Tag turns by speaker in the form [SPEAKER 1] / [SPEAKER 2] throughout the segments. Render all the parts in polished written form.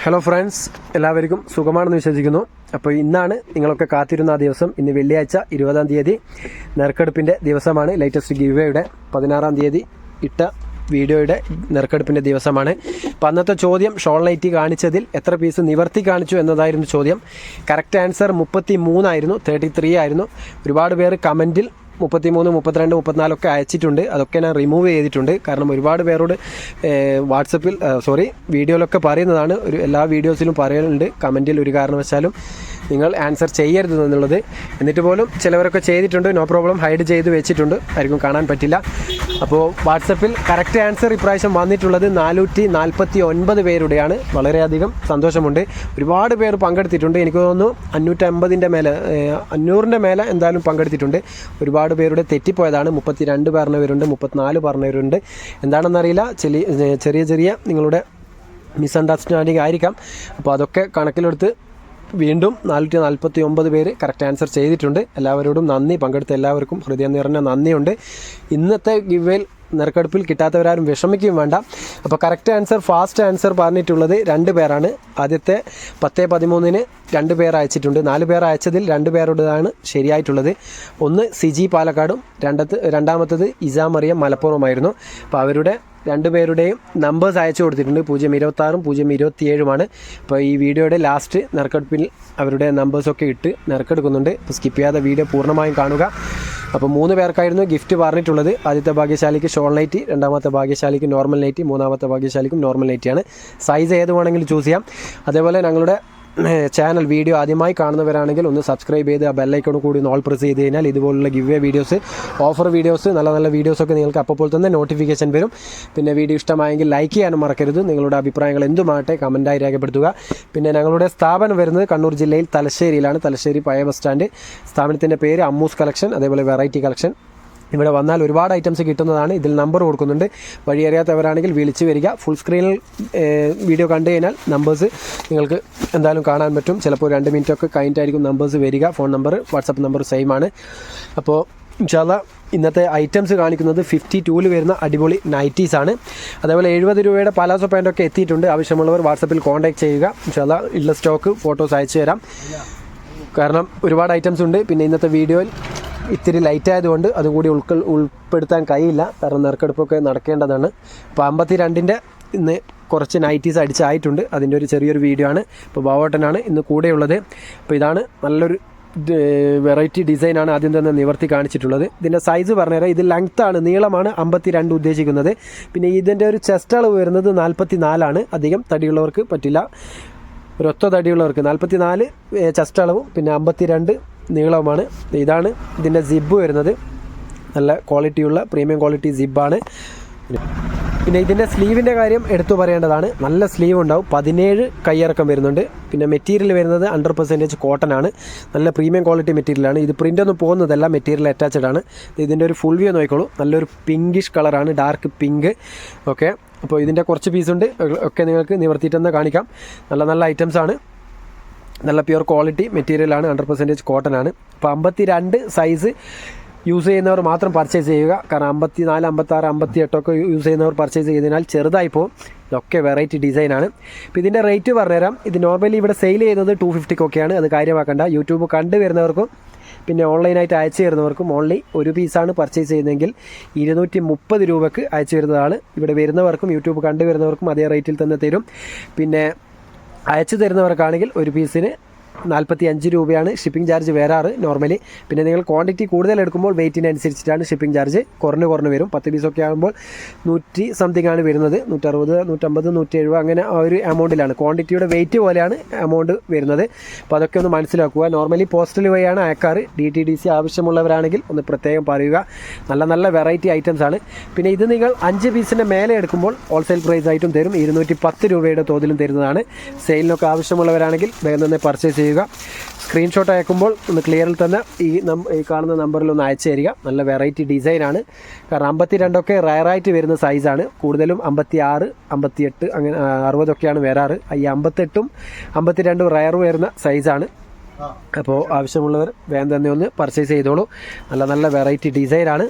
[SPEAKER 1] Hello friends, എല്ലാവർക്കും സുഖമാണെന്ന് വിശ്വസിക്കുന്നു. അപ്പോൾ ഇന്നാണ് നിങ്ങളൊക്കെ കാത്തിരുന്ന ആ ദിവസം. ഇന്ന് വെള്ളിയാഴ്ച 20-ാം തീയതി നറുക്കെടുപ്പിൻ്റെ ദിവസമാണ്. ലേറ്റസ്റ്റ് ഗിവ്വേയുടെ 16-ാം തീയതി ഇട്ട വീഡിയോയുടെ നറുക്കെടുപ്പിൻ്റെ ദിവസമാണ്. അപ്പോൾ അന്നത്തെ ചോദ്യം ഷോൾ നൈറ്റി കാണിച്ചതിൽ എത്ര പീസ് നിവർത്തി കാണിച്ചു എന്നതായിരുന്നു ചോദ്യം. കറക്റ്റ് ആൻസർ 33 ആയിരുന്നു, 33 ആയിരുന്നു. ഒരുപാട് പേര് കമൻറ്റിൽ 33, 32, 34 ഒക്കെ അയച്ചിട്ടുണ്ട്. അതൊക്കെ ഞാൻ റിമൂവ് ചെയ്തിട്ടുണ്ട്. കാരണം ഒരുപാട് പേരോട് വാട്സപ്പിൽ വീഡിയോയിലൊക്കെ പറയുന്നതാണ്, എല്ലാ വീഡിയോസിലും പറയുന്നുണ്ട് കമൻറ്റിൽ ഒരു കാരണവശാലും നിങ്ങൾ ആൻസർ ചെയ്യരുത് എന്നുള്ളത്. എന്നിട്ട് പോലും ചിലവരൊക്കെ ചെയ്തിട്ടുണ്ട്. നോ പ്രോബ്ലം, ഹൈഡ് ചെയ്ത് വെച്ചിട്ടുണ്ട്, ആർക്കും കാണാൻ പറ്റില്ല. അപ്പോൾ വാട്സപ്പിൽ കറക്റ്റ് ആൻസർ ഇപ്രാവശ്യം വന്നിട്ടുള്ളത് 449 പേരുടെയാണ്. വളരെയധികം സന്തോഷമുണ്ട്. ഒരുപാട് പേർ പങ്കെടുത്തിട്ടുണ്ട്. എനിക്ക് തോന്നുന്നു 550-ൻ്റെ മേലെ 500-ൻ്റെ മേലെ എന്തായാലും പങ്കെടുത്തിട്ടുണ്ട്. ഒരുപാട് പേരുടെ തെറ്റിപ്പോയതാണ്. 32 പറഞ്ഞവരുണ്ട്, 34 പറഞ്ഞവരുണ്ട്. എന്താണെന്നറിയില്ല, ചെറിയ നിങ്ങളുടെ മിസ്അണ്ടർസ്റ്റാൻഡിങ് ആയിരിക്കാം. അപ്പോൾ അതൊക്കെ കണക്കിലെടുത്ത് വീണ്ടും 449 പേര് കറക്റ്റ് ആൻസർ ചെയ്തിട്ടുണ്ട്. എല്ലാവരോടും നന്ദി, പങ്കെടുത്ത എല്ലാവർക്കും ഹൃദയം നിറഞ്ഞ നന്ദിയുണ്ട്. ഇന്നത്തെ ഗിവ്വേയിൽ നറുക്കെടുപ്പിൽ കിട്ടാത്തവരാരും വിഷമിക്കുകയും വേണ്ട. അപ്പോൾ കറക്റ്റ് ആൻസർ, ഫാസ്റ്റ് ആൻസർ പറഞ്ഞിട്ടുള്ളത് 2 പേരാണ്. ആദ്യത്തെ 10-13-ന് 2 പേർ അയച്ചിട്ടുണ്ട്. 4 പേർ അയച്ചതിൽ 2 പേരുടേതാണ് ശരിയായിട്ടുള്ളത്. ഒന്ന് സിജി പാലക്കാടും രണ്ടാമത്തത് ഇസാമറിയം മലപ്പുറമായിരുന്നു. അപ്പോൾ അവരുടെ 2 പേരുടെയും നമ്പേഴ്സ് അയച്ചു കൊടുത്തിട്ടുണ്ട്. 026-ഉം 027-ഉമാണ്. അപ്പോൾ ഈ വീഡിയോയുടെ ലാസ്റ്റ് നറുക്കെടുപ്പിൽ അവരുടെ നമ്പേഴ്സൊക്കെ ഇട്ട് നറുക്കെടുക്കുന്നുണ്ട്. അപ്പോൾ സ്കിപ്പ് ചെയ്യാതെ വീഡിയോ പൂർണ്ണമായും കാണുക. അപ്പോൾ 3 പേർക്കായിരുന്നു ഗിഫ്റ്റ് പറഞ്ഞിട്ടുള്ളത്. ആദ്യത്തെ ഭാഗ്യശാലിക്ക് ഷോൾ നൈറ്റി, രണ്ടാമത്തെ ഭാഗ്യശാലിക്ക് നോർമൽ നൈറ്റി, മൂന്നാമത്തെ ഭാഗ്യശാലിക്കും നോർമൽ നൈറ്റിയാണ്. സൈസ് ഏത് വേണമെങ്കിലും ചൂസ് ചെയ്യാം. അതേപോലെ ഞങ്ങളുടെ ചാനൽ വീഡിയോ ആദ്യമായി കാണുന്നവരാണെങ്കിൽ ഒന്ന് സബ്സ്ക്രൈബ് ചെയ്ത് ആ ബെല്ലൈക്കോൺ കൂടി ഓൾ പ്രസ് ചെയ്ത് കഴിഞ്ഞാൽ ഇതുപോലുള്ള ഗിവ് വീഡിയോസ്, ഓഫർ വീഡിയോസ്, നല്ല വീഡിയോസൊക്കെ നിങ്ങൾക്ക് അപ്പോൾ തന്നെ നോട്ടിഫിക്കേഷൻ വരും. പിന്നെ വീഡിയോ ഇഷ്ടമായെങ്കിൽ ലൈക്ക് ചെയ്യാനും മറക്കരുത്. നിങ്ങളുടെ അഭിപ്രായങ്ങൾ എന്തുമാകട്ടെ കമൻറ്റായി രേഖപ്പെടുത്തുക. പിന്നെ ഞങ്ങളുടെ സ്ഥാപനം വരുന്നത് കണ്ണൂർ ജില്ലയിൽ തലശ്ശേരിയിലാണ്. തലശ്ശേരി പഴയ ബസ് സ്റ്റാൻഡ്. സ്ഥാപനത്തിൻ്റെ പേര് അമ്മൂസ് കളക്ഷൻ, അതേപോലെ വെറൈറ്റി കളക്ഷൻ. ഇവിടെ വന്നാൽ ഒരുപാട് ഐറ്റംസ് കിട്ടുന്നതാണ്. ഇതിൽ നമ്പർ കൊടുക്കുന്നുണ്ട്. വഴി അറിയാത്തവരാണെങ്കിൽ വിളിച്ച് വരിക. ഫുൾ സ്ക്രീനിൽ വീഡിയോ കണ്ടു കഴിഞ്ഞാൽ നമ്പേഴ്സ് നിങ്ങൾക്ക് എന്തായാലും കാണാൻ പറ്റും. ചിലപ്പോൾ 2 മിനിറ്റൊക്കെ കഴിഞ്ഞിട്ടായിരിക്കും നമ്പേഴ്സ് വരിക. Phone number, WhatsApp number same ആണ്. അപ്പോൾ ഇൻഷാല്ലാ ഇന്നത്തെ ഐറ്റംസ് കാണിക്കുന്നത് 52-ൽ വരുന്ന അടിപൊളി നൈറ്റീസാണ്. അതേപോലെ 70 രൂപയുടെ പലാസോ പാൻറ്റൊക്കെ എത്തിയിട്ടുണ്ട്. ആവശ്യമുള്ളവർ വാട്സപ്പിൽ കോൺടാക്ട് ചെയ്യുക. ഇൻഷാല്ലാ ഉള്ള സ്റ്റോക്ക് ഫോട്ടോസ് അയച്ചു തരാം. കാരണം ഒരുപാട് ഐറ്റംസ് ഉണ്ട്. പിന്നെ ഇന്നത്തെ വീഡിയോയിൽ ഇത്തിരി ലൈറ്റ് ആയതുകൊണ്ട് അതും കൂടി ഉൾപ്പെടുത്താൻ കഴിയില്ല. കാരണം നറുക്കെടുപ്പൊക്കെ നടക്കേണ്ടതാണ്. അപ്പോൾ 52-ൻ്റെ ഇന്ന് കുറച്ച് നൈറ്റീസ് അടിച്ചായിട്ടുണ്ട്. അതിൻ്റെ ഒരു ചെറിയൊരു വീഡിയോ ആണ്. ഇപ്പോൾ ബാവോട്ടനാണ് ഇന്ന് കൂടെയുള്ളത്. അപ്പോൾ ഇതാണ് നല്ലൊരു വെറൈറ്റി ഡിസൈനാണ് ആദ്യം തന്നെ നിവർത്തി കാണിച്ചിട്ടുള്ളത്. ഇതിൻ്റെ സൈസ് പറഞ്ഞുതരാം. ഇത് ലെങ്ത്താണ്, നീളമാണ് 52 ഉദ്ദേശിക്കുന്നത്. പിന്നെ ഇതിൻ്റെ ഒരു ചെസ്റ്റ് അളവ് വരുന്നത് 44 അധികം തടിയുള്ളവർക്ക് പറ്റില്ല. ഒരൊത്ത തടിയുള്ളവർക്ക് 44 ചെസ്റ്റ് അളവും പിന്നെ 52 നീളവുമാണ്. ഇതാണ് ഇതിൻ്റെ സിബ് വരുന്നത്. നല്ല ക്വാളിറ്റിയുള്ള പ്രീമിയം ക്വാളിറ്റി സിബാണ്. പിന്നെ ഇതിൻ്റെ സ്ലീവിൻ്റെ കാര്യം എടുത്തു പറയേണ്ടതാണ്. നല്ല സ്ലീവ് ഉണ്ടാവും. 17 കയ്യിറക്കം വരുന്നുണ്ട്. പിന്നെ മെറ്റീരിയൽ വരുന്നത് 100% കോട്ടൺ ആണ്. നല്ല പ്രീമിയം ക്വാളിറ്റി മെറ്റീരിയലാണ്. ഇത് പ്രിൻ്റൊന്നും പോകുന്നതല്ല, മെറ്റീരിയൽ അറ്റാച്ച്ഡ് ആണ്. ഇതിൻ്റെ ഒരു ഫുൾ വ്യൂ നോക്കിക്കോളൂ. നല്ലൊരു പിങ്കിഷ് കളറാണ്, ഡാർക്ക് പിങ്ക്. ഓക്കെ, അപ്പോൾ ഇതിൻ്റെ കുറച്ച് പീസുണ്ട്, ഒക്കെ നിങ്ങൾക്ക് നിവർത്തിയിട്ടെന്ന് കാണിക്കാം. നല്ല ഐറ്റംസ് ആണ്. നല്ല പ്യുവർ ക്വാളിറ്റി മെറ്റീരിയലാണ്, 100% കോട്ടൺ ആണ്. അപ്പോൾ 52 സൈസ് യൂസ് ചെയ്യുന്നവർ മാത്രം പർച്ചേസ് ചെയ്യുക. കാരണം 54, 56, 58 ഒക്കെ യൂസ് ചെയ്യുന്നവർ പർച്ചേസ് ചെയ്തതിനാൽ ചെറുതായി പോകും. ഇതൊക്കെ വെറൈറ്റി ഡിസൈനാണ്. അപ്പോൾ ഇതിൻ്റെ റേറ്റ് പറഞ്ഞുതരാം. ഇത് നോർമലി ഇവിടെ സെയിൽ ചെയ്യുന്നത് 250-ക്കൊക്കെയാണ്. അത് കാര്യമാക്കേണ്ട. യൂട്യൂബ് കണ്ടു വരുന്നവർക്കും പിന്നെ ഓൺലൈനായിട്ട് അയച്ചു തരുന്നവർക്കും ഓൺലി ഒരു പീസാണ് പർച്ചേസ് ചെയ്യുന്നതെങ്കിൽ 230 രൂപയ്ക്ക് അയച്ചു വരുന്നതാണ്. ഇവിടെ വരുന്നവർക്കും യൂട്യൂബ് കണ്ടു വരുന്നവർക്കും അതേ റേറ്റിൽ തന്നെ തരും. പിന്നെ അയച്ചു തരുന്നവർക്കാണെങ്കിൽ ഒരു പീസിന് 45 രൂപയാണ് ഷിപ്പിംഗ് ചാർജ് വരാറ് നോർമലി. പിന്നെ നിങ്ങൾ ക്വാണ്ടിറ്റി കൂടുതൽ എടുക്കുമ്പോൾ വെയിറ്റിനനുസരിച്ചിട്ടാണ് ഷിപ്പിംഗ് ചാർജ് കുറഞ്ഞ് വരും. 10 പീസൊക്കെ ആകുമ്പോൾ 100 സംതിങ് ആണ് വരുന്നത്. 160, 150, 170 അങ്ങനെ ആ ഒരു എമൗണ്ടിലാണ്. ക്വാണ്ടിറ്റിയുടെ വെയിറ്റ് പോലെയാണ് എമൗണ്ട് വരുന്നത്. അപ്പോൾ അതൊക്കെ ഒന്ന് മനസ്സിലാക്കുക. നോർമലി പോസ്റ്റൽ വഴിയാണ് അയക്കാറ്. DTDC ആവശ്യമുള്ളവരാണെങ്കിൽ ഒന്ന് പ്രത്യേകം പറയുക. നല്ല വെറൈറ്റി ഐറ്റംസ് ആണ്. പിന്നെ ഇത് നിങ്ങൾ 5 പീസിൻ്റെ മേലെ എടുക്കുമ്പോൾ ഹോൾസെയിൽ പ്രൈസ് ആയിട്ടും തരും. 210 രൂപയുടെ തോതിലും തരുന്നതാണ്. സെയിലിനൊക്കെ ആവശ്യമുള്ളവരാണെങ്കിൽ വേഗം തന്നെ പർച്ചേസ് ചെയ്യുക. സ്ക്രീൻഷോട്ട് അയക്കുമ്പോൾ ഒന്ന് ക്ലിയറിൽ തന്നെ ഈ കാണുന്ന നമ്പറിൽ ഒന്ന് അയച്ചു തരിക. നല്ല വെറൈറ്റി ഡിസൈനാണ്. കാരണം 52 റയറായിട്ട് വരുന്ന സൈസാണ്. കൂടുതലും 56, 58 അങ്ങനെ 60 ഒക്കെയാണ് വരാറ്. ഈ 58ഉം 52 റയർ വരുന്ന സൈസാണ്. അപ്പോൾ ആവശ്യമുള്ളവർ വേഗം തന്നെ ഒന്ന് പർച്ചേസ് ചെയ്തോളൂ. നല്ല വെറൈറ്റി ഡിസൈനാണ്.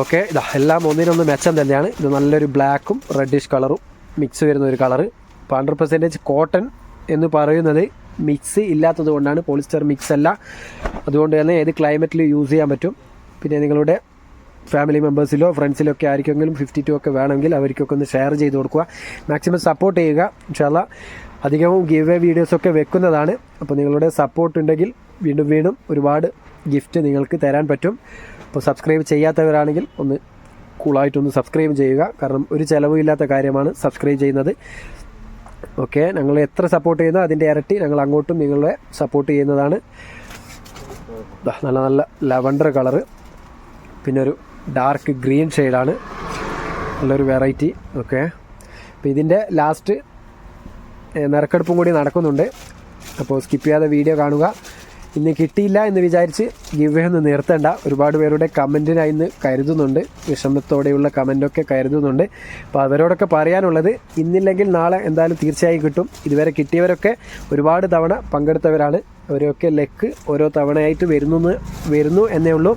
[SPEAKER 1] ഓക്കെ, ഇതാ എല്ലാം ഒന്നിനൊന്ന് മെച്ചം തന്നെയാണ്. ഇത് നല്ലൊരു ബ്ലാക്കും റെഡിഷ് കളറും മിക്സ് വരുന്ന ഒരു കളറ്. ഇപ്പോൾ 100% കോട്ടൺ എന്ന് പറയുന്നത് മിക്സ് ഇല്ലാത്തത് കൊണ്ടാണ്, പോളിസ്റ്റർ മിക്സ് അല്ല. അതുകൊണ്ട് തന്നെ ഏത് ക്ലൈമറ്റിലും യൂസ് ചെയ്യാൻ പറ്റും. പിന്നെ നിങ്ങളുടെ ഫാമിലി മെമ്പേഴ്സിലോ ഫ്രണ്ട്സിലോ ഒക്കെ ആർക്കെങ്കിലും 52 ഒക്കെ വേണമെങ്കിൽ അവർക്കൊക്കെ ഒന്ന് ഷെയർ ചെയ്ത് കൊടുക്കുക. മാക്സിമം സപ്പോർട്ട് ചെയ്യുക. ഇൻഷാല്ലാ അധികവും ഗിവ് അവേ വീഡിയോസൊക്കെ വെക്കുന്നതാണ്. അപ്പോൾ നിങ്ങളുടെ സപ്പോർട്ട് ഉണ്ടെങ്കിൽ വീണ്ടും ഒരുപാട് ഗിഫ്റ്റ് നിങ്ങൾക്ക് തരാൻ പറ്റും. അപ്പോൾ സബ്സ്ക്രൈബ് ചെയ്യാത്തവരാണെങ്കിൽ ഒന്ന് കൂളായിട്ടൊന്ന് സബ്സ്ക്രൈബ് ചെയ്യുക. കാരണം ഒരു ചിലവും ഇല്ലാത്ത കാര്യമാണ് സബ്സ്ക്രൈബ് ചെയ്യുന്നത്. ഓക്കെ, ഞങ്ങൾ എത്ര സപ്പോർട്ട് ചെയ്യുന്നോ അതിൻ്റെ ഇരട്ടി ഞങ്ങൾ അങ്ങോട്ടും നിങ്ങളെ സപ്പോർട്ട് ചെയ്യുന്നതാണ്. നല്ല നല്ല ലാവൻഡർ കളറ്, പിന്നെ ഒരു ഡാർക്ക് ഗ്രീൻ ഷെയ്ഡാണ്, നല്ലൊരു വെറൈറ്റി. ഓക്കെ, അപ്പോൾ ഇതിൻ്റെ ലാസ്റ്റ് നറുക്കെടുപ്പും കൂടി നടക്കുന്നുണ്ട്. അപ്പോൾ സ്കിപ്പ് ചെയ്യാതെ വീഡിയോ കാണുക. ഇന്ന് കിട്ടിയില്ല എന്ന് വിചാരിച്ച് ഗിവ് ഒന്ന് നിർത്തേണ്ട. ഒരുപാട് പേരുടെ കമൻറ്റിനായി ഇന്ന് കരുതുന്നുണ്ട്, വിഷമത്തോടെയുള്ള കമൻറ്റൊക്കെ കരുതുന്നുണ്ട്. അപ്പോൾ അവരോടൊക്കെ പറയാനുള്ളത്, ഇന്നില്ലെങ്കിൽ നാളെ എന്തായാലും തീർച്ചയായും കിട്ടും. ഇതുവരെ കിട്ടിയവരൊക്കെ ഒരുപാട് തവണ പങ്കെടുത്തവരാണ്. അവരൊക്കെ ലക്ക് ഓരോ തവണയായിട്ട് വരുന്നു എന്നേ ഉള്ളൂ.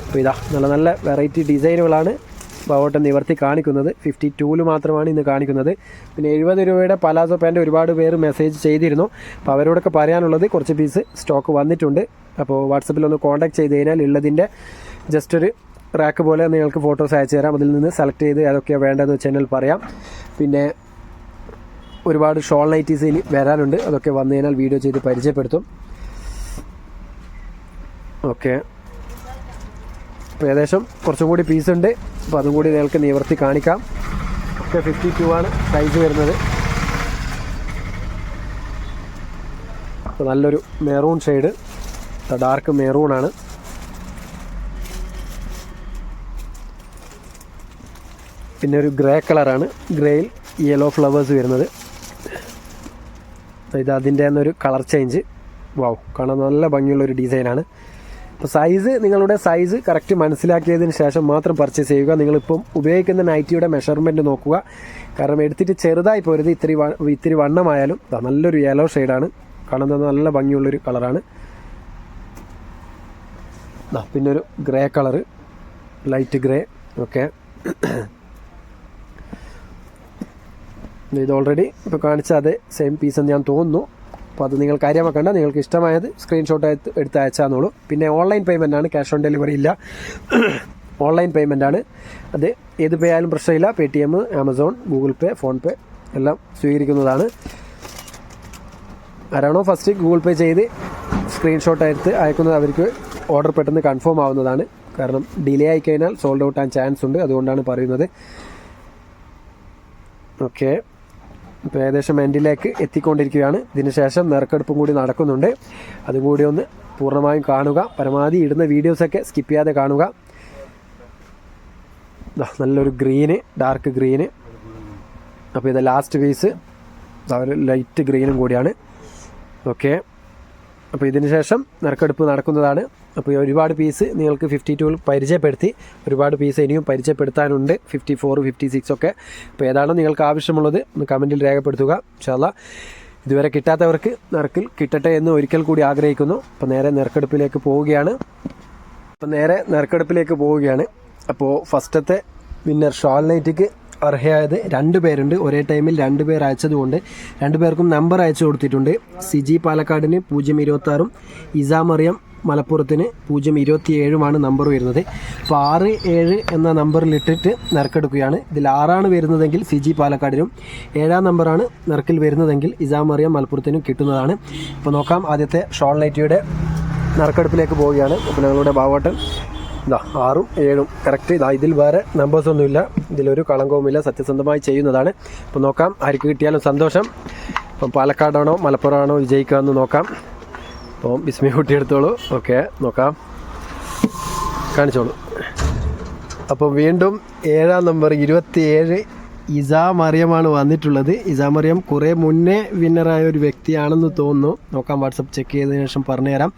[SPEAKER 1] അപ്പോൾ ഇതാ നല്ല നല്ല വെറൈറ്റി ഡിസൈനുകളാണ് ബാവോട്ടൻ നിവർത്തി കാണിക്കുന്നത്. 52 മാത്രമാണ് ഇന്ന് കാണിക്കുന്നത്. പിന്നെ 70 രൂപയുടെ പലാസോ പാൻറ്റ് ഒരുപാട് പേര് മെസ്സേജ് ചെയ്തിരുന്നു. അപ്പോൾ അവരോടൊക്കെ പറയാനുള്ളത്, കുറച്ച് പീസ് സ്റ്റോക്ക് വന്നിട്ടുണ്ട്. അപ്പോൾ വാട്സപ്പിൽ ഒന്ന് കോൺടാക്ട് ചെയ്ത് കഴിഞ്ഞാൽ ഉള്ളതിൻ്റെ ജസ്റ്റ് ഒരു റാക്ക് പോലെ നിങ്ങൾക്ക് ഫോട്ടോസ് അയച്ചു തരാം. അതിൽ നിന്ന് സെലക്ട് ചെയ്ത് അതൊക്കെയാണ് വേണ്ടതെന്ന് വെച്ചാൽ പറയാം. പിന്നെ ഒരുപാട് ഷോൾ നൈറ്റീസ് ഇനി വരാനുണ്ട്. അതൊക്കെ വന്നു കഴിഞ്ഞാൽ വീഡിയോ ചെയ്ത് പരിചയപ്പെടുത്തും. ഓക്കെ, അപ്പോൾ ഏകദേശം കുറച്ചും കൂടി പീസ് ഉണ്ട്. അപ്പോൾ അതും കൂടി നിങ്ങൾക്ക് നിവർത്തി കാണിക്കാം. ഒക്കെ 52 ആണ് സൈസ് വരുന്നത്. അപ്പോൾ നല്ലൊരു മെറൂൺ ഷെയ്ഡ്, ഡാർക്ക് മെറൂണാണ്. പിന്നെ ഒരു ഗ്രേ കളറാണ്, ഗ്രേയിൽ യെല്ലോ ഫ്ലവേഴ്സ് വരുന്നത്. ഇത് അതിൻ്റെ തന്നെ ഒരു കളർ ചേഞ്ച്. വാവ്, കാണാൻ നല്ല ഭംഗിയുള്ളൊരു ഡിസൈനാണ്. അപ്പോൾ നിങ്ങളുടെ സൈസ് കറക്റ്റ് മനസ്സിലാക്കിയതിന് ശേഷം മാത്രം പർച്ചേസ് ചെയ്യുക. നിങ്ങളിപ്പം ഉപയോഗിക്കുന്ന നൈറ്റിയുടെ മെഷർമെൻറ്റ് നോക്കുക. കാരണം എടുത്തിട്ട് ചെറുതായി പോരുത്. ഇത്തിരി വണ്ണമായാലും നല്ലൊരു യെല്ലോ ഷെയ്ഡാണ്, കാണുന്നത് നല്ല ഭംഗിയുള്ളൊരു കളറാണ്. പിന്നെ ഒരു grey colour, light grey. Okay, ഇത് ഓൾറെഡി ഇപ്പോൾ കാണിച്ച അതേ സെയിം പീസെന്ന് ഞാൻ തോന്നുന്നു. അപ്പോൾ അത് നിങ്ങൾ കാര്യമാക്കണ്ട. നിങ്ങൾക്ക് ഇഷ്ടമായത് സ്ക്രീൻഷോട്ട് എടുത്ത് അയച്ചാന്നുള്ളൂ. പിന്നെ ഓൺലൈൻ പേയ്മെൻറ്റാണ്, ക്യാഷ് ഓൺ ഡെലിവറി ഇല്ല. ഓൺലൈൻ പേയ്മെൻറ്റാണ്. അത് ഏത് പേ ആയാലും പ്രശ്നമില്ല. Paytm, ആമസോൺ, ഗൂഗിൾ പേ, ഫോൺ പേ എല്ലാം സ്വീകരിക്കുന്നതാണ്. ആരാണോ ഫസ്റ്റ് ഗൂഗിൾ പേ ചെയ്ത് സ്ക്രീൻഷോട്ട് എടുത്ത് അയക്കുന്നത് അവർക്ക് ഓർഡർ പെട്ടെന്ന് കൺഫേം ആവുന്നതാണ്. കാരണം ഡിലേ ആയിക്കഴിഞ്ഞാൽ സോൾഡ് ഔട്ട് ആൻ ചാൻസ് ഉണ്ട്. അതുകൊണ്ടാണ് പറയുന്നത്. ഓക്കെ, ഇപ്പോൾ ഏകദേശം എൻഡിലേക്ക് എത്തിക്കൊണ്ടിരിക്കുകയാണ്. ഇതിന് ശേഷം നറുക്കെടുപ്പും കൂടി നടക്കുന്നുണ്ട്. അതും കൂടി ഒന്ന് പൂർണ്ണമായും കാണുക. പരമാവധി ഇടുന്ന വീഡിയോസൊക്കെ സ്കിപ്പ് ചെയ്യാതെ കാണുക. നല്ലൊരു ഗ്രീന്, ഡാർക്ക് ഗ്രീന്. അപ്പോൾ ഇത് ലാസ്റ്റ് പീസ് ഒരു ലൈറ്റ് ഗ്രീനും കൂടിയാണ്. ഓക്കെ, അപ്പോൾ ഇതിന് ശേഷം നറുക്കെടുപ്പ് നടക്കുന്നതാണ്. അപ്പോൾ ഒരുപാട് പീസ് നിങ്ങൾക്ക് 52 പരിചയപ്പെടുത്തി. ഒരുപാട് പീസ് ഇനിയും പരിചയപ്പെടുത്താനുണ്ട്, 54, 56 ഒക്കെ. അപ്പോൾ ഏതാണോ നിങ്ങൾക്ക് ആവശ്യമുള്ളത് ഒന്ന് കമൻറ്റിൽ രേഖപ്പെടുത്തുക. ഇൻഷാല്ലാ ഇതുവരെ കിട്ടാത്തവർക്ക് നറുക്കിൽ കിട്ടട്ടെ എന്ന് ഒരിക്കൽ കൂടി ആഗ്രഹിക്കുന്നു. അപ്പോൾ നേരെ നറുക്കെടുപ്പിലേക്ക് പോവുകയാണ്. അപ്പോൾ ഫസ്റ്റത്തെ വിന്നർ ഷോൾ നൈറ്റിക്ക് അർഹയായത് 2 പേരുണ്ട്. ഒരേ ടൈമിൽ 2 പേർ അയച്ചതുകൊണ്ട് 2 പേർക്കും നമ്പർ അയച്ചു കൊടുത്തിട്ടുണ്ട്. സിജി പാലക്കാടിന് 026, ഇസാമറിയം മലപ്പുറത്തിന് 027 നമ്പർ വരുന്നത്. അപ്പോൾ 67 എന്ന നമ്പറിലിട്ടിട്ട് നറുക്കെടുക്കുകയാണ്. ഇതിൽ 6 വരുന്നതെങ്കിൽ സിജി പാലക്കാടിനും 7 നമ്പറാണ് നറുക്കിൽ വരുന്നതെങ്കിൽ ഇസാമറിയം മലപ്പുറത്തിനും കിട്ടുന്നതാണ്. അപ്പോൾ നോക്കാം, ആദ്യത്തെ ഷോൾ നൈറ്റിയുടെ നറുക്കെടുപ്പിലേക്ക് പോവുകയാണ്. അപ്പോൾ ഞങ്ങളുടെ ബാവോട്ടൻ 6ഉം 7ഉം കറക്റ്റ്. ഇതിൽ വേറെ നമ്പേഴ്സൊന്നുമില്ല, ഇതിലൊരു കളങ്കവുമില്ല, സത്യസന്ധമായി ചെയ്യുന്നതാണ്. അപ്പോൾ നോക്കാം ആർക്ക് കിട്ടിയാലും സന്തോഷം. അപ്പം പാലക്കാടാണോ മലപ്പുറമാണോ വിജയിക്കുക എന്ന് നോക്കാം. അപ്പോൾ ബിസ്മി കുട്ടിയെടുത്തോളൂ. ഓക്കെ, നോക്കാം, കാണിച്ചോളൂ. അപ്പോൾ വീണ്ടും 7ാം നമ്പർ 27 ഇസാമറിയമാണ് വന്നിട്ടുള്ളത്. ഇസാമറിയം കുറേ മുന്നേ വിന്നറായ ഒരു വ്യക്തിയാണെന്ന് തോന്നുന്നു. നോക്കാം, വാട്സപ്പ് ചെക്ക് ചെയ്തതിനു ശേഷം പറഞ്ഞുതരാം.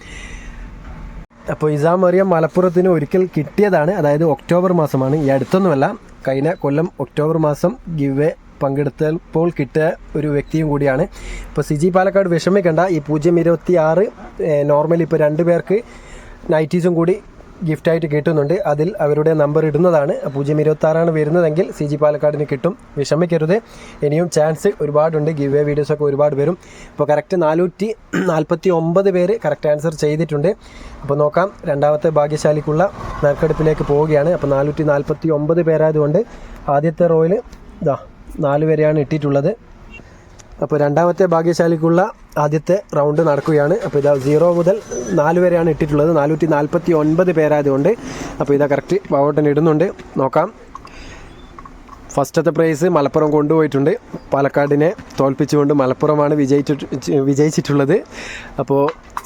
[SPEAKER 1] അപ്പോൾ ഇസാമറിയം മലപ്പുറത്തിന് ഒരിക്കൽ കിട്ടിയതാണ്. അതായത് ഒക്ടോബർ മാസമാണ്, ഈ അടുത്തൊന്നുമല്ല, കഴിഞ്ഞ കൊല്ലം ഒക്ടോബർ മാസം ഗിവ് പങ്കെടുത്തപ്പോൾ കിട്ടിയ ഒരു വ്യക്തിയും കൂടിയാണ്. ഇപ്പോൾ സിജി പാലക്കാട് വിഷമിക്കണ്ട. ഈ 026 നോർമലി ഇപ്പോൾ 2 പേർക്ക് നൈറ്റീസും കൂടി ഗിഫ്റ്റായിട്ട് കിട്ടുന്നുണ്ട്. അതിൽ അവരുടെ നമ്പർ ഇടുന്നതാണ്. 026 വരുന്നതെങ്കിൽ CG പാലക്കാടിന് കിട്ടും. വിഷമിക്കരുത്, ഇനിയും ചാൻസ് ഒരുപാടുണ്ട്. ഗിവ് അവേ വീഡിയോസൊക്കെ ഒരുപാട് വരും. അപ്പോൾ കറക്റ്റ് 449 പേര് കറക്റ്റ് ആൻസർ ചെയ്തിട്ടുണ്ട്. അപ്പോൾ നോക്കാം, രണ്ടാമത്തെ ഭാഗ്യശാലിക്കുള്ള നറുക്കെടുപ്പിലേക്ക് പോവുകയാണ്. അപ്പോൾ 449 പേരായതുകൊണ്ട് ആദ്യത്തെ റോയിൽ 4 പേരെയാണ് ഇട്ടിട്ടുള്ളത്. അപ്പോൾ രണ്ടാമത്തെ ഭാഗ്യശാലിക്കുള്ള ആദ്യത്തെ റൗണ്ട് നടക്കുകയാണ്. അപ്പോൾ 0 മുതൽ 4 വരെയാണ് ഇട്ടിട്ടുള്ളത്. 449 പേരായതുകൊണ്ട് അപ്പോൾ കറക്റ്റ് ബാവോട്ടൻ ഇടുന്നുണ്ട്. നോക്കാം. ഫസ്റ്റത്തെ പ്രൈസ് മലപ്പുറം കൊണ്ടുപോയിട്ടുണ്ട്. പാലക്കാടിനെ തോൽപ്പിച്ചുകൊണ്ട് മലപ്പുറമാണ് വിജയിച്ചിട്ടുള്ളത്. അപ്പോൾ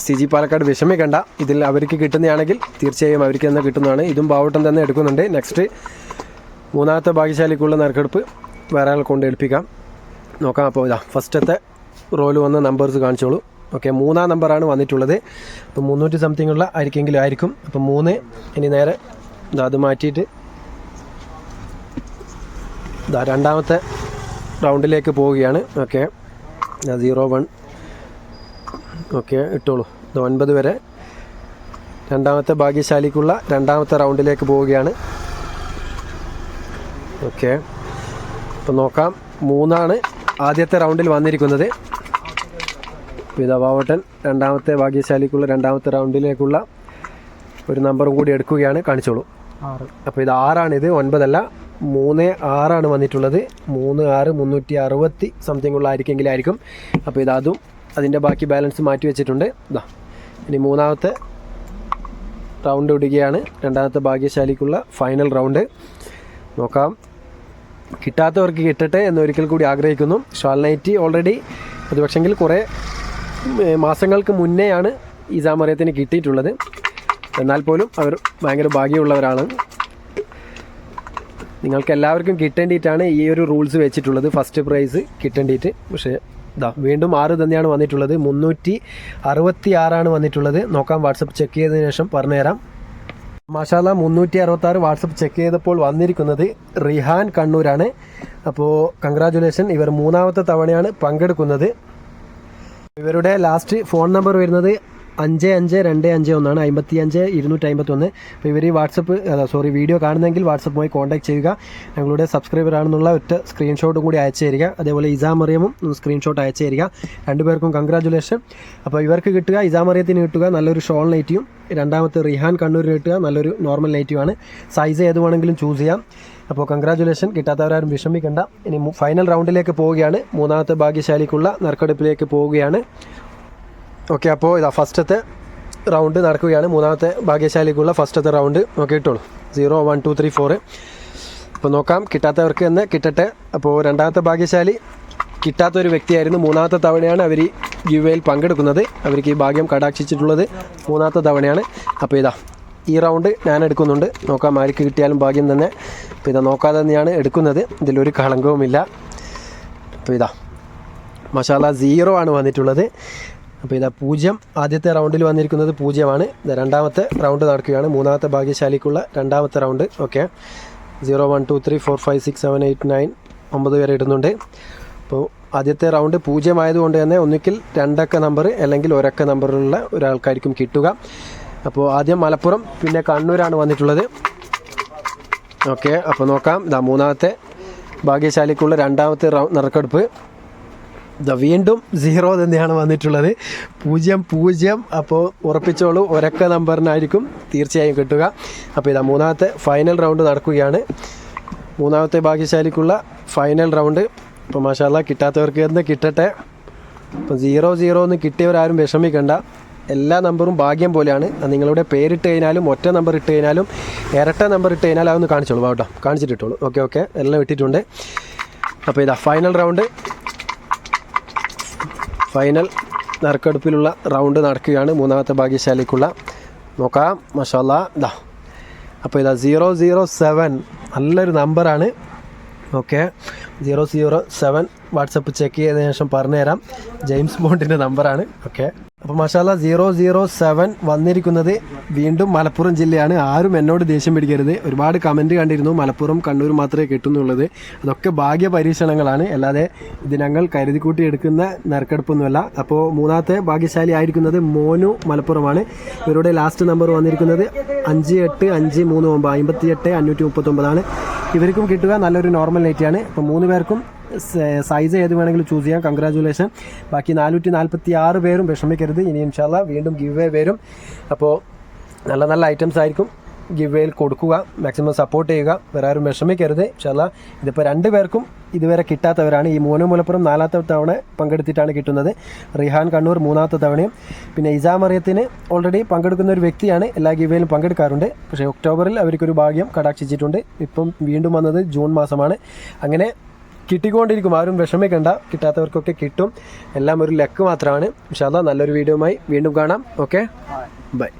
[SPEAKER 1] CG പാലക്കാട് വിഷമിക്കണ്ട, ഇതിൽ അവർക്ക് കിട്ടുന്നതാണെങ്കിൽ തീർച്ചയായും അവർക്ക് തന്നെ കിട്ടുന്നതാണ്. ഇതും ബാവോട്ടൻ തന്നെ എടുക്കുന്നുണ്ട്. നെക്സ്റ്റ് മൂന്നാമത്തെ ഭാഗ്യശാലിക്കുള്ള നറുക്കെടുപ്പ് വേറെ ആൾ കൊണ്ട് ഏൽപ്പിക്കാം. നോക്കാം. അപ്പോൾ ഫസ്റ്റത്തെ റോയിൽ വന്ന നമ്പേഴ്സ് കാണിച്ചോളൂ. ഓക്കെ, 3-ാം നമ്പറാണ് വന്നിട്ടുള്ളത്. അപ്പോൾ 300 സംതിങ് ഉള്ള ആയിരിക്കെങ്കിലും ആയിരിക്കും. അപ്പോൾ 3 ഇനി നേരെ അത് മാറ്റിയിട്ട് രണ്ടാമത്തെ റൗണ്ടിലേക്ക് പോവുകയാണ്. ഓക്കെ, 01 ഓക്കെ ഇട്ടോളൂ. 9 വരെ രണ്ടാമത്തെ ഭാഗ്യശാലിക്കുള്ള രണ്ടാമത്തെ റൗണ്ടിലേക്ക് പോവുകയാണ്. ഓക്കെ, അപ്പോൾ നോക്കാം. 3 ആദ്യത്തെ റൗണ്ടിൽ വന്നിരിക്കുന്നത്. ബാവോട്ടൻ രണ്ടാമത്തെ ഭാഗ്യശാലിക്കുള്ള രണ്ടാമത്തെ റൗണ്ടിലേക്കുള്ള ഒരു നമ്പറും കൂടി എടുക്കുകയാണ്. കാണിച്ചോളൂ. 6. അപ്പോൾ 6 ഇത് 9 അല്ല, 3-6 വന്നിട്ടുള്ളത്. 3-6 360 സംതിങ് ഉള്ള ആയിരിക്കെങ്കിലും ആയിരിക്കും. അപ്പോൾ അതും അതിൻ്റെ ബാക്കി ബാലൻസ് മാറ്റി വെച്ചിട്ടുണ്ട്. ഇനി മൂന്നാമത്തെ റൗണ്ട് ഇടുകയാണ്. രണ്ടാമത്തെ ഭാഗ്യശാലിക്കുള്ള ഫൈനൽ റൗണ്ട്. നോക്കാം. കിട്ടാത്തവർക്ക് കിട്ടട്ടെ എന്നൊരിക്കൽ കൂടി ആഗ്രഹിക്കുന്നു. ഷാൽ നൈറ്റി ഓൾറെഡി അത് പക്ഷെങ്കിൽ കുറേ മാസങ്ങൾക്ക് മുന്നെയാണ് ഇസാമറിയത്തിന് കിട്ടിയിട്ടുള്ളത്. എന്നാൽ പോലും അവർ ഭയങ്കര ഭാഗ്യമുള്ളവരാണ്. നിങ്ങൾക്ക് എല്ലാവർക്കും കിട്ടേണ്ടിയിട്ടാണ് ഈ ഒരു റൂൾസ് വെച്ചിട്ടുള്ളത്, ഫസ്റ്റ് പ്രൈസ് കിട്ടേണ്ടിയിട്ട്. പക്ഷേ വീണ്ടും 6 തന്നെയാണ് വന്നിട്ടുള്ളത്. 366 വന്നിട്ടുള്ളത്. നോക്കാം, വാട്സപ്പ് ചെക്ക് ചെയ്തതിനു ശേഷം പറഞ്ഞുതരാം. മാഷാല്ല 366 വാട്സപ്പ് ചെക്ക് ചെയ്തപ്പോൾ വന്നിരിക്കുന്നത് റിഹാൻ കണ്ണൂരാണ്. അപ്പോൾ കൺഗ്രാജുലേഷൻ, ഇവർ 3-ാമത്തെ തവണയാണ് പങ്കെടുക്കുന്നത്. ഇവരുടെ ലാസ്റ്റ് ഫോൺ നമ്പർ വരുന്നത് 55251 55251. അപ്പോൾ ഇവർ വീഡിയോ കാണുന്നെങ്കിൽ വാട്സപ്പുമായി കോൺടാക്ട് ചെയ്യുക. ഞങ്ങളുടെ സബ്സ്ക്രൈബർ ആണെന്നുള്ള ഒറ്റ സ്ക്രീൻഷോട്ടും കൂടി അയച്ചു തരിക. അതേപോലെ ഇസാമറിയമും സ്ക്രീൻഷോട്ട് അയച്ചു തരിക. രണ്ടുപേർക്കും കൺഗ്രാജുലേഷൻ. അപ്പോൾ ഇവർക്ക് കിട്ടുക, ഇസാമറിയത്തിന് കിട്ടുക നല്ലൊരു ഷോൾ നൈറ്റിയും, രണ്ടാമത്തെ റിഹാൻ കണ്ണൂരിന് കിട്ടുക നല്ലൊരു നോർമൽ നൈറ്റിയുമാണ്. സൈസ് ഏത് വേണമെങ്കിലും ചൂസ് ചെയ്യാം. അപ്പോൾ കൺഗ്രാജുലേഷൻ, കിട്ടാത്തവരാരും വിഷമിക്കേണ്ട. ഇനി ഫൈനൽ റൗണ്ടിലേക്ക് പോവുകയാണ്. 3-ാമത്തെ ഭാഗ്യശാലിക്കുള്ള നറുക്കെടുപ്പിലേക്ക് പോവുകയാണ്. ഓക്കെ, അപ്പോൾ ഫസ്റ്റത്തെ റൗണ്ട് നടക്കുകയാണ്. 3-ാമത്തെ ഭാഗ്യശാലിക്കുള്ള ഫസ്റ്റത്തെ റൗണ്ട്. ഓക്കെ ഇട്ടോളൂ. 0 1 2 3 4. അപ്പോൾ നോക്കാം, കിട്ടാത്തവർക്ക് തന്നെ കിട്ടട്ടെ. അപ്പോൾ രണ്ടാമത്തെ ഭാഗ്യശാലി കിട്ടാത്തൊരു വ്യക്തിയായിരുന്നു. 3-ാമത്തെ തവണയാണ് അവർ ഗിവ് പങ്കെടുക്കുന്നത്. അവർക്ക് ഈ ഭാഗ്യം കടാക്ഷിച്ചിട്ടുള്ളത് 3-ാമത്തെ തവണയാണ്. അപ്പോൾ ഈ റൗണ്ട് ഞാൻ എടുക്കുന്നുണ്ട്. നോക്കാം, ആർക്ക് കിട്ടിയാലും ഭാഗ്യം തന്നെ. അപ്പോൾ നോക്കാതെ തന്നെയാണ് എടുക്കുന്നത്. ഇതിലൊരു കളങ്കവുമില്ല. അപ്പോൾ മാഷാല്ലാ 0 ആണ് വന്നിട്ടുള്ളത്. അപ്പോൾ 0 ആദ്യത്തെ റൗണ്ടിൽ വന്നിരിക്കുന്നത് 0 രണ്ടാമത്തെ റൗണ്ട് നടക്കുകയാണ്. 3-ാമത്തെ ഭാഗ്യശാലിക്കുള്ള രണ്ടാമത്തെ റൗണ്ട്. ഓക്കെ, 0 1 2 3 4 5 6 7 8 9 9 വരെ ഇടുന്നുണ്ട്. അപ്പോൾ ആദ്യത്തെ റൗണ്ട് 0 ആയതുകൊണ്ട് തന്നെ ഒന്നുകിൽ 2 അക്ക നമ്പർ അല്ലെങ്കിൽ 1 അക്ക നമ്പറിലുള്ള ഒരാൾക്കായിരിക്കും കിട്ടുക. അപ്പോൾ ആദ്യം മലപ്പുറം പിന്നെ കണ്ണൂരാണ് വന്നിട്ടുള്ളത്. ഓക്കെ, അപ്പോൾ നോക്കാം. 3-ാമത്തെ ഭാഗ്യശാലിക്കുള്ള രണ്ടാമത്തെ നറുക്കെടുപ്പ്. വീണ്ടും 0 തന്നെയാണ് വന്നിട്ടുള്ളത്. 0 അപ്പോൾ ഉറപ്പിച്ചോളൂ, 1 അക്ക നമ്പറിനായിരിക്കും തീർച്ചയായും കിട്ടുക. അപ്പോൾ 3-ാമത്തെ ഫൈനൽ റൗണ്ട് നടക്കുകയാണ്. 3-ാമത്തെ ഭാഗ്യശാലിക്കുള്ള ഫൈനൽ റൗണ്ട്. അപ്പോൾ മാഷാല്ലാ കിട്ടാത്തവർക്ക് തന്നെ കിട്ടട്ടെ. അപ്പോൾ 0 കിട്ടിയവരാരും വിഷമിക്കണ്ട. എല്ലാ നമ്പറും ഭാഗ്യം പോലെയാണ്. നിങ്ങളുടെ പേരിട്ട് കഴിഞ്ഞാലും ഒറ്റ നമ്പർ ഇട്ട് കഴിഞ്ഞാലും ഇരട്ട നമ്പർ ഇട്ട് കഴിഞ്ഞാൽ അതൊന്ന് കാണിച്ചോളൂ കേട്ടോ, കാണിച്ചിട്ടിട്ടോളൂ. ഓക്കെ എല്ലാം ഇട്ടിട്ടുണ്ട്. അപ്പോൾ ഫൈനൽ റൗണ്ട്, ഫൈനൽ നറുക്കെടുപ്പിലുള്ള റൗണ്ട് നടക്കുകയാണ്. 3-ാമത്തെ ഭാഗ്യശാലിക്കുള്ള. നോക്കാം, മാഷാല്ലാ. അപ്പോൾ 007 നല്ലൊരു നമ്പറാണ്. ഓക്കെ, 007 വാട്സപ്പ് ചെക്ക് ചെയ്തതിനു ശേഷം പറഞ്ഞുതരാം. ജെയിംസ് ബോണ്ടിൻ്റെ നമ്പറാണ്. ഓക്കെ, അപ്പോൾ മാഷാല്ലാ 007 വന്നിരിക്കുന്നത് വീണ്ടും മലപ്പുറം ജില്ലയാണ്. ആരും എന്നോട് ദേഷ്യം പിടിക്കരുത്. ഒരുപാട് കമൻറ്റ് കണ്ടിരുന്നു മലപ്പുറം കണ്ണൂർ മാത്രമേ കിട്ടുന്നുള്ളത്. അതൊക്കെ ഭാഗ്യ പരീക്ഷണങ്ങളാണ്, അല്ലാതെ ഇത് ഞങ്ങൾ കരുതിക്കൂട്ടി എടുക്കുന്ന നറുക്കെടുപ്പൊന്നുമല്ല. അപ്പോൾ മൂന്നാമത്തെ ഭാഗ്യശാലി ആയിരിക്കുന്നത് മോനു മലപ്പുറമാണ്. ഇവരുടെ ലാസ്റ്റ് നമ്പർ വന്നിരിക്കുന്നത് 5853 58539 ഇവർക്കും കിട്ടുക നല്ലൊരു നോർമൽ നൈറ്റിയാണ്. അപ്പോൾ 3 പേർക്കും സൈസ് ഏത് വേണമെങ്കിലും ചൂസ് ചെയ്യാം. കൺഗ്രാജുലേഷൻ. ബാക്കി 446 പേരും വിഷമിക്കരുത്. ഇനി ഇൻഷാല്ലാ വീണ്ടും ഗിവ് വേ വരും. അപ്പോൾ നല്ല നല്ല ഐറ്റംസ് ആയിരിക്കും ഗിവ് വേയിൽ കൊടുക്കുക. മാക്സിമം സപ്പോർട്ട് ചെയ്യുക. വേറെ ആരും വിഷമിക്കരുത്. ഇൻഷാല്ലാ ഇതിപ്പോൾ 2 പേർക്കും ഇതുവരെ കിട്ടാത്തവരാണ്. ഈ മോനു മലപ്പുറം 4ാമത്തെ തവണ പങ്കെടുത്തിട്ടാണ് കിട്ടുന്നത്. റിഹാൻ കണ്ണൂർ 3ാമത്തെ തവണയും. പിന്നെ ഇസാമറിയത്തിന് ഓൾറെഡി പങ്കെടുക്കുന്ന ഒരു വ്യക്തിയാണ്. എല്ലാ ഗിവ് വേയിലും പങ്കെടുക്കാറുണ്ട്. പക്ഷേ ഒക്ടോബറിൽ അവർക്കൊരു ഭാഗ്യം കടാക്ഷിച്ചിട്ടുണ്ട്. ഇപ്പം വീണ്ടും വന്നത് ജൂൺ മാസമാണ്. അങ്ങനെ കിട്ടിക്കൊണ്ടിരിക്കും. ആരും വിഷമിക്കണ്ട, കിട്ടാത്തവർക്കൊക്കെ കിട്ടും. എല്ലാം ഒരു ലക്ക് മാത്രമാണ്. ഇൻഷാല്ലാ നല്ലൊരു വീഡിയോയുമായി വീണ്ടും കാണാം. Okay, by.